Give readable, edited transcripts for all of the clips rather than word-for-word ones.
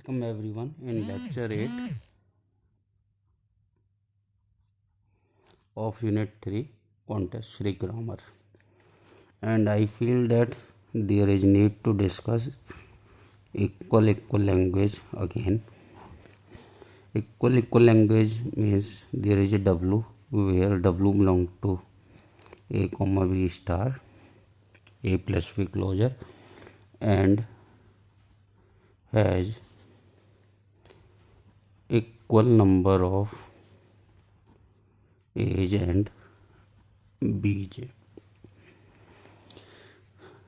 Welcome everyone in lecture 8 of unit 3 contemporary grammar, and I feel that there is need to discuss equal language again. Equal language means there is a W where W belongs to A comma B star, A plus B closure, and has equal number of age and bj.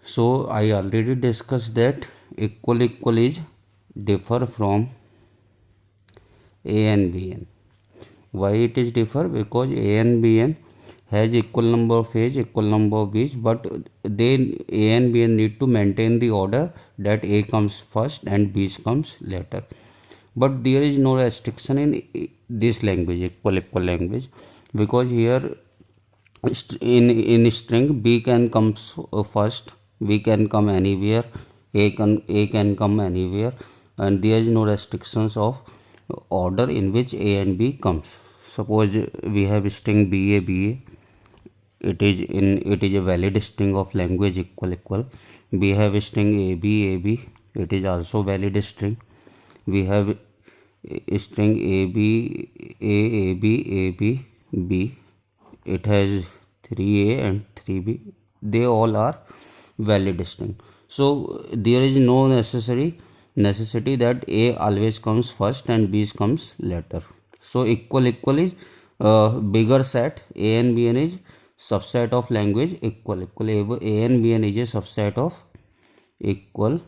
So I already discussed that equal is differ from A and Bn. Why it is differ? Because A and Bn has equal number of age, equal number of age, but then A and Bn need to maintain the order that A comes first and B comes later. But there is no restriction in this language, equal language, because here in string B can come first, B can come anywhere, A can come anywhere, and there is no restrictions of order in which A and B comes. Suppose we have string BA, it is a valid string of language equal. We have string AB, it is also valid string. We have string AB, B, it has 3A and 3B, they all are valid string. So there is no necessity that A always comes first and B comes later. So equal is bigger set, A and Bn is subset of language equal. A and Bn is a subset of equal.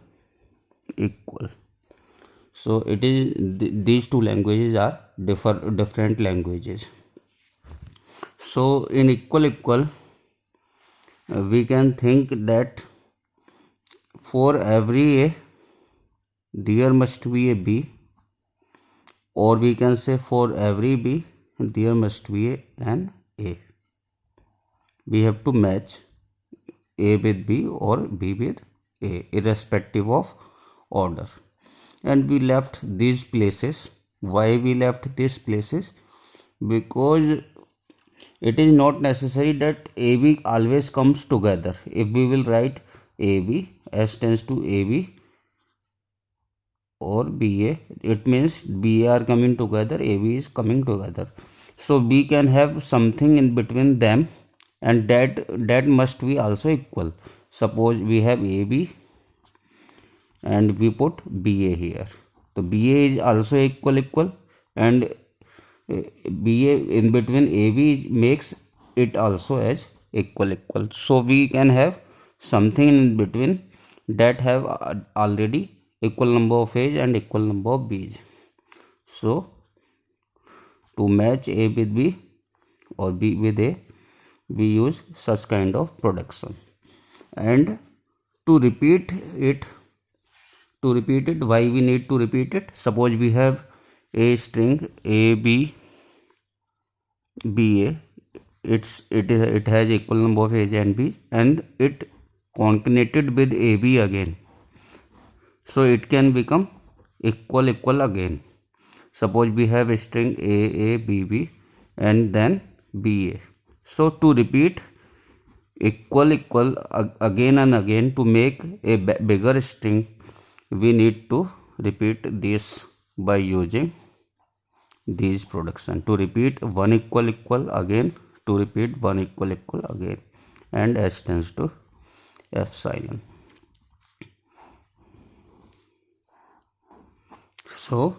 So it is these two languages are different languages. So in equal we can think that for every A there must be a B, or we can say for every B there must be an A. We have to match A with B or B with A irrespective of order. And we left these places. Why we left these places? Because it is not necessary that AB always comes together. If we will write AB, S tends to AB or BA, it means BA are coming together, AB is coming together. So B can have something in between them, and that must be also equal. Suppose we have AB and we put BA here. So BA is also equal, and BA in between AB makes it also as equal. So we can have something in between that have already equal number of age and equal number of B's. So to match A with B or B with A, we use such kind of production. And to repeat it, why we need to repeat it? Suppose we have a string AB BA, it has equal number of age and B, and it concatenated with AB again, so it can become equal again. Suppose we have a string AABB and then BA. So to repeat equal again and again, to make a bigger string, we need to repeat this by using these production. To repeat one equal again, to repeat one equal again, and S tends to epsilon. So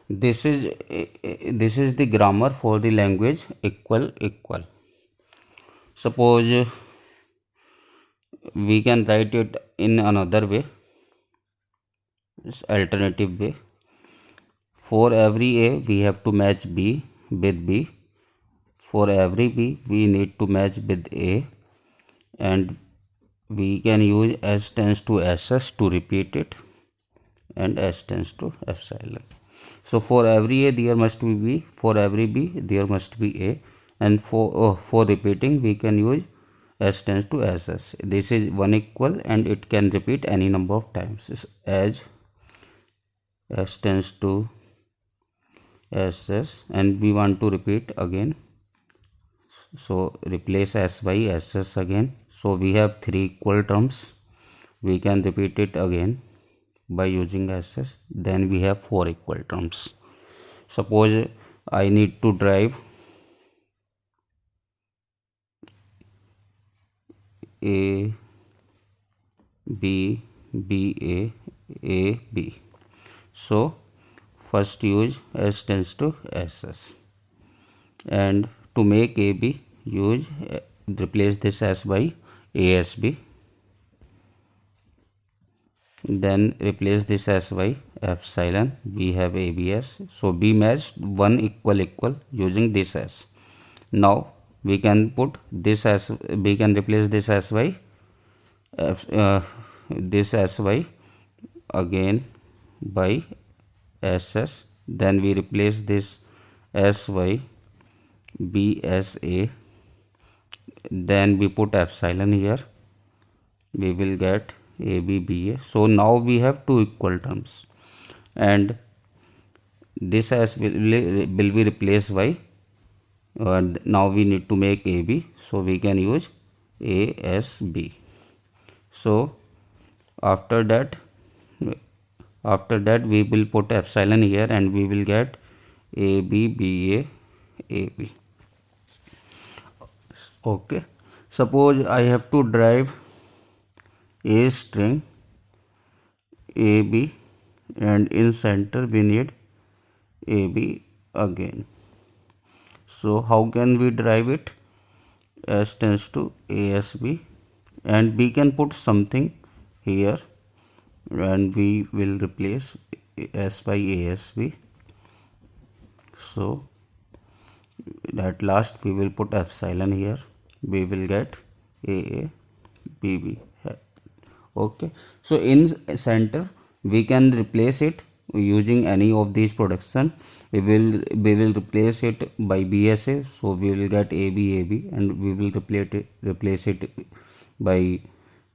this is the grammar for the language equal. Suppose we can write it in another way, alternative way. For every A we have to match B with B. For every B we need to match with A, and we can use S tends to SS to repeat it, and S tends to epsilon. So for every A there must be B, for every B there must be A, and for repeating we can use S tends to SS. This is one equal and it can repeat any number of times, as S tends to SS, and we want to repeat again. So replace S by SS again. So we have three equal terms. We can repeat it again by using SS. Then we have four equal terms. Suppose I need to drive A B B A B. So first use S tends to SS, and to make AB use replace this S by ASB, then replace this S by epsilon. We have ABS, so B matched 1 equal using this S. Now we can put this as, we can replace this S by this S by again by SS, then we replace this S by BSA, then we put epsilon here, we will get ABBA. So now we have two equal terms, and this S will be replaced by now we need to make AB, so we can use ASB. So after that we will put epsilon here, and we will get ABBA AB. Okay, suppose I have to drive a string AB, and in center we need AB again. So how can we drive it? S tends to ASB, and we can put something here, and we will replace S by ASB. So at last we will put epsilon here, we will get AABB. Okay, so in center we can replace it using any of these production. We will replace it by BSA, so we will get ABAB, and we will replace it by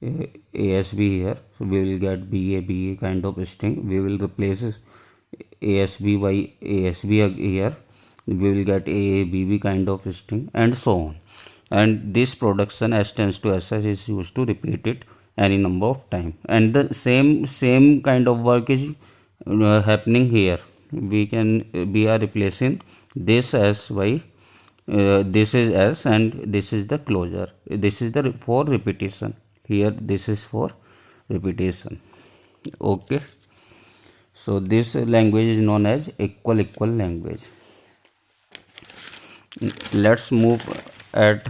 ASB here, so we will get BABA kind of string. We will replace ASB by ASB here, we will get AABB kind of string, and so on. And this production S tends to SS is used to repeat it any number of time, and the same kind of work is happening here. We are replacing this S by this is S, and this is the closure. This is the for repetition. Here this is for repetition. Okay, so this language is known as equal language. Let's move at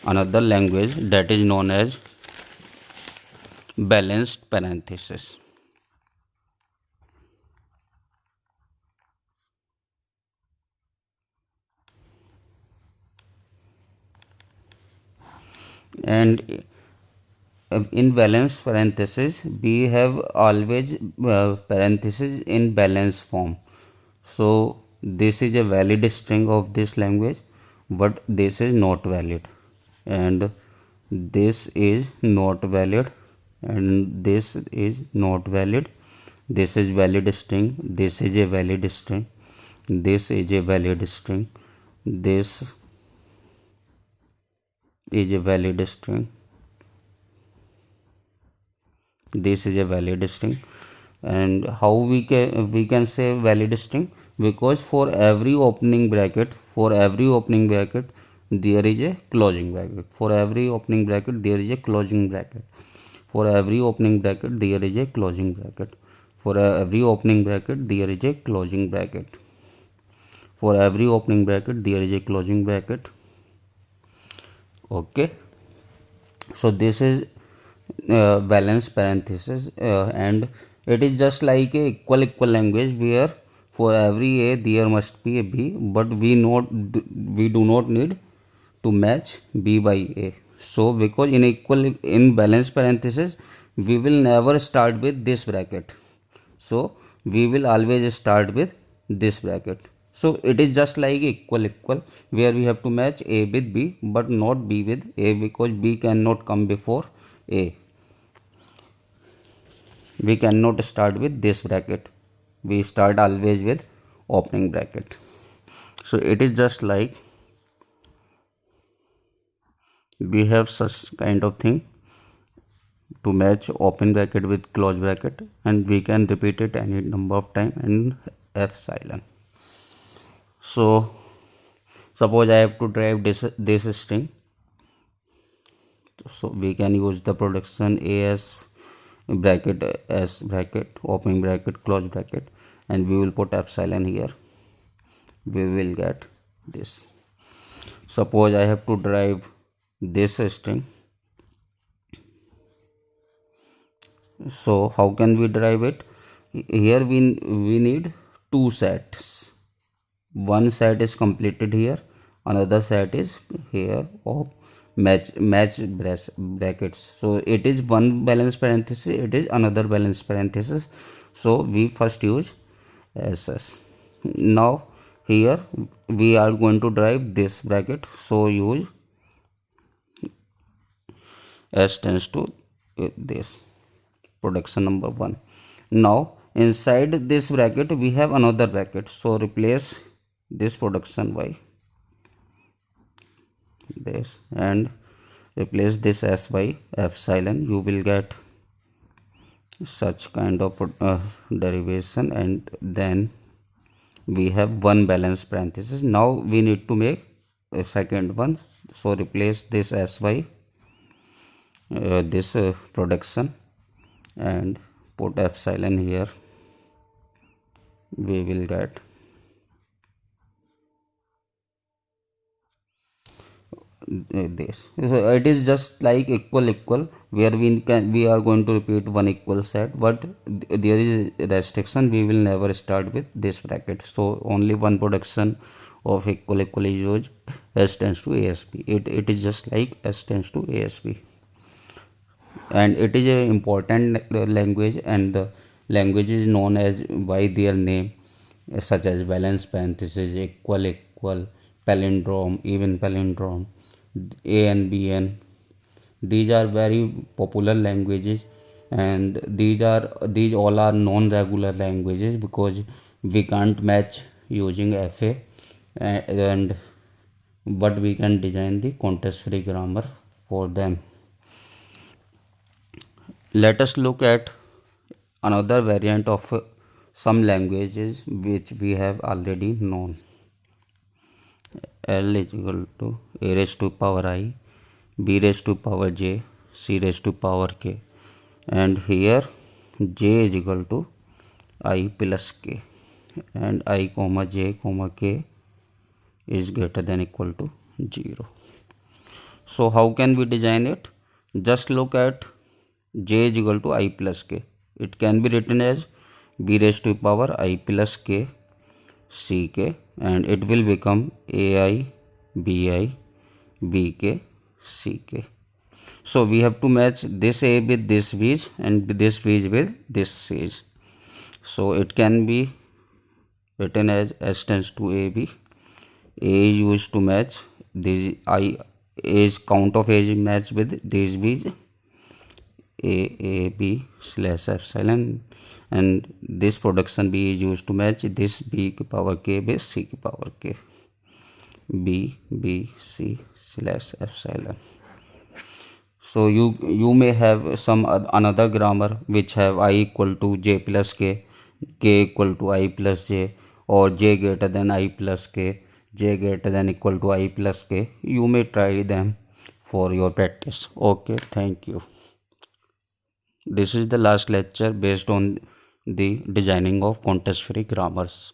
another language that is known as balanced parenthesis. And in balanced parenthesis we have always parenthesis in balance form. So this is a valid string of this language, but this is not valid, and this is not valid, and this is not valid. This is valid string, this is a valid string, this is a valid string, this is a valid string, this is a valid string. And how we can say valid string? Because for every opening bracket there is a closing bracket. For every opening bracket there is a closing bracket. For every opening bracket there is a closing bracket. For every opening bracket there is a closing bracket. For every opening bracket there is a closing bracket. Okay, so this is balanced parenthesis, and it is just like a equal language, where for every A there must be a B, but we do not need to match B by A. So because in balanced parenthesis we will never start with this bracket, so we will always start with this bracket. So it is just like equal, where we have to match A with B but not B with A, because B cannot come before A. We cannot start with this bracket. we start always with opening bracket. So it is just like we have such kind of thing to match open bracket with close bracket, and we can repeat it any number of time in epsilon. So suppose I have to drive this string, so we can use the production as bracket, as bracket, opening bracket, close bracket, and we will put epsilon here. We will get this. Suppose I have to drive this string, so how can we drive it? Here we need two sets. One set is completed here, another set is here of match brackets. So it is one balance parenthesis, it is another balance parenthesis, so we first use SS. Now here we are going to drive this bracket, so use S tends to this production number 1. Now inside this bracket we have another bracket, so replace this production by this and replace this s by epsilon. You will get such kind of derivation, and then we have one balance parenthesis. Now we need to make a second one, so replace this s by this production and put epsilon here. We will get this. So it is just like equal, where we are going to repeat one equal set, but there is restriction, we will never start with this bracket, so only one production of equal is used. S tends to ASP. It is just like S tends to ASP, and it is a important language, and the language is known as by their name, such as valence parenthesis, equal, palindrome, even palindrome, ANBN. These are very popular languages, and these all are non-regular languages because we can't match using FA, and but we can design the context-free grammar for them. Let us look at another variant of some languages which we have already known. L is equal to a raised to power I, b raised to power j, c raised to power k, and here j is equal to I plus k, and I comma j comma k is greater than equal to 0. So how can we design it? Just look at j is equal to I plus k. It can be written as b raised to power I plus k ck, and it will become ai bi bk ck. So we have to match this a with this v's and this v's with this c's. So it can be written as s tends to ab. A is used to match this I, a's count of a's match with these v's, a b slash epsilon, and this production b is used to match this b की power k with c की power k, b c slash epsilon. So you may have some another grammar which have I equal to j plus k equal to I plus j, or j greater than I plus k, j greater than equal to I plus k. You may try them for your practice. Okay, thank you. This is the last lecture based on the designing of context free grammars.